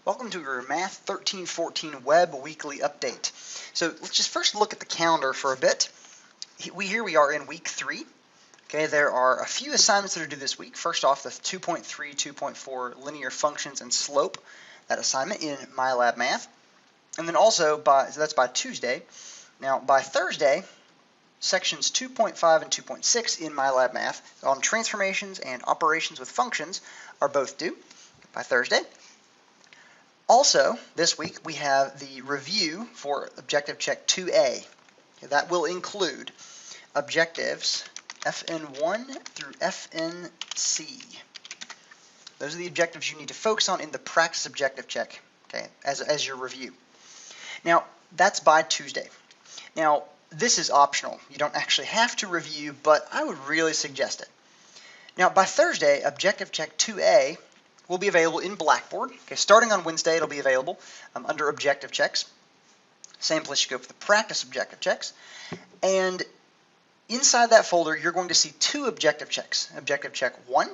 Welcome to your Math 1314 Web Weekly Update. So let's just first look at the calendar for a bit. Here we are in week 3. Okay, there are a few assignments that are due this week. First off, the 2.3, 2.4 linear functions and slope, that assignment in MyLab Math. And then also, so that's by Tuesday. Now, by Thursday, sections 2.5 and 2.6 in MyLab Math on transformations and operations with functions are both due by Thursday. Also, this week we have the review for Objective Check 2A. That will include objectives FN1 through FNC. Those are the objectives you need to focus on in the practice objective check, okay, as your review. Now, that's by Tuesday. Now, this is optional. You don't actually have to review, but I would really suggest it. Now, by Thursday, Objective Check 2A will be available in Blackboard. Okay, starting on Wednesday, it'll be available under Objective Checks. Same place you go for the practice objective checks. And inside that folder, you're going to see two objective checks, Objective Check 1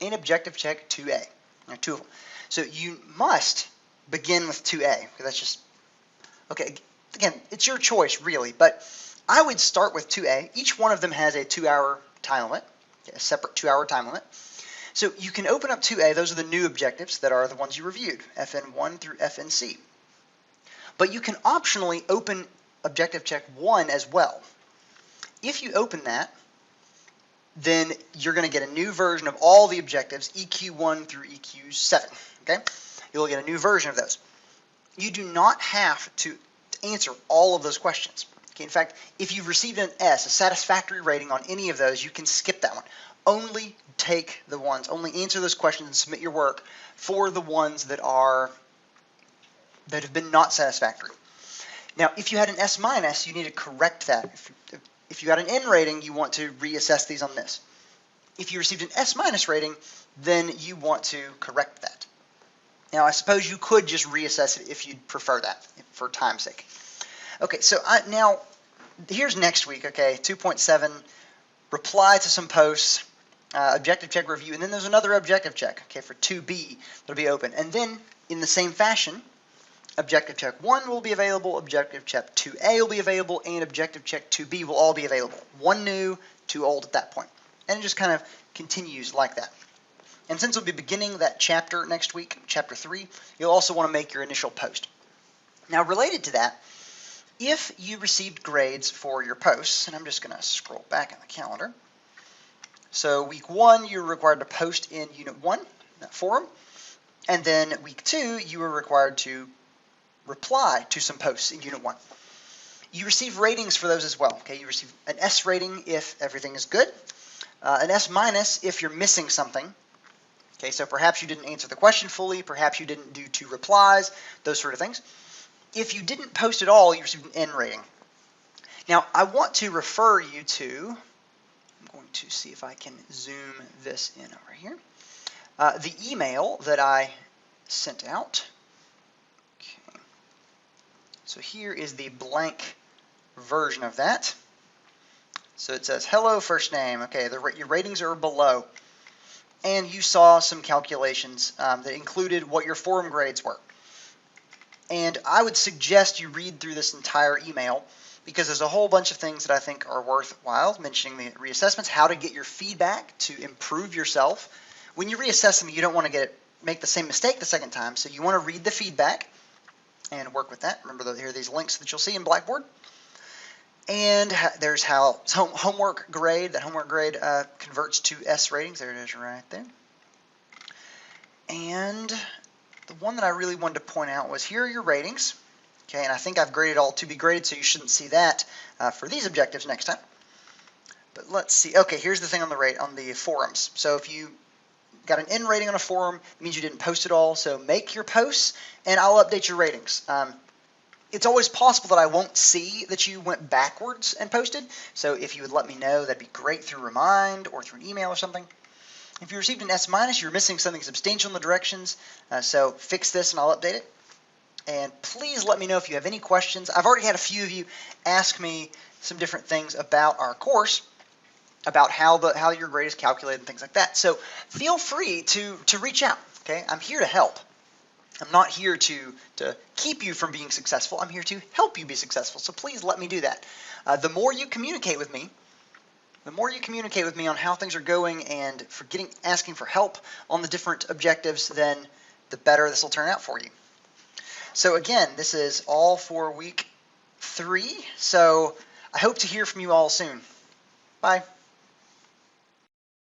and Objective Check 2A. Now, two of them. So you must begin with 2A, because that's just, okay, again, it's your choice, really, but I would start with 2A. Each one of them has a 2-hour time limit, a separate 2-hour time limit. So you can open up 2A. Those are the new objectives that are the ones you reviewed, FN1 through FNC. But you can optionally open Objective Check 1 as well. If you open that, then you're going to get a new version of all the objectives, EQ1 through EQ7. Okay? You'll get a new version of those. You do not have to answer all of those questions. Okay? In fact, if you've received an S, a satisfactory rating on any of those, you can skip that one. Only take the ones, only answer those questions and submit your work for the ones that have been not satisfactory. Now, if you had an S minus, you need to correct that. If you got an N rating, you want to reassess these on this. If you received an S minus rating, then you want to correct that. Now, I suppose you could just reassess it if you'd prefer that for time's sake. Okay, so now here's next week. Okay, 2.7, reply to some posts. Objective check review, and then there's another objective check, okay, for 2B that'll be open. And then, in the same fashion, Objective Check 1 will be available, Objective Check 2A will be available, and Objective Check 2B will all be available. One new, two old at that point. And it just kind of continues like that. And since we'll be beginning that chapter next week, Chapter 3, you'll also want to make your initial post. Now, related to that, if you received grades for your posts, and I'm just going to scroll back in the calendar. So week 1, you're required to post in Unit 1, that forum. And then week 2, you were required to reply to some posts in Unit 1. You receive ratings for those as well. Okay, you receive an S rating if everything is good, an S minus if you're missing something. Okay, so perhaps you didn't answer the question fully, perhaps you didn't do 2 replies, those sort of things. If you didn't post at all, you received an N rating. Now, I want to refer you to, I'm going to see if I can zoom this in over here, the email that I sent out. Okay. So here is the blank version of that. So it says, hello, first name. Okay, your ratings are below. And you saw some calculations that included what your forum grades were. And I would suggest you read through this entire email, because there's a whole bunch of things that I think are worthwhile, mentioning the reassessments, how to get your feedback to improve yourself. When you reassess them, you don't want to make the same mistake the second time, so you want to read the feedback and work with that. Remember, here are these links that you'll see in Blackboard. And there's how homework grade, that homework grade converts to S ratings. There it is right there. And the one that I really wanted to point out was, here are your ratings. Okay, and I think I've graded all to be graded, so you shouldn't see that for these objectives next time. But let's see. Okay, here's the thing on the forums. So if you got an N rating on a forum, it means you didn't post it all. So make your posts, and I'll update your ratings. It's always possible that I won't see that you went backwards and posted. So if you would let me know, that'd be great through Remind or through an email or something. If you received an S minus, you're missing something substantial in the directions. So fix this, and I'll update it. And please let me know if you have any questions. I've already had a few of you ask me some different things about our course, about how your grade is calculated and things like that. So feel free to reach out. Okay, I'm here to help. I'm not here to keep you from being successful. I'm here to help you be successful. So please let me do that. The more you communicate with me on how things are going and for asking for help on the different objectives, then the better this will turn out for you. So again, this is all for week 3. So I hope to hear from you all soon. Bye.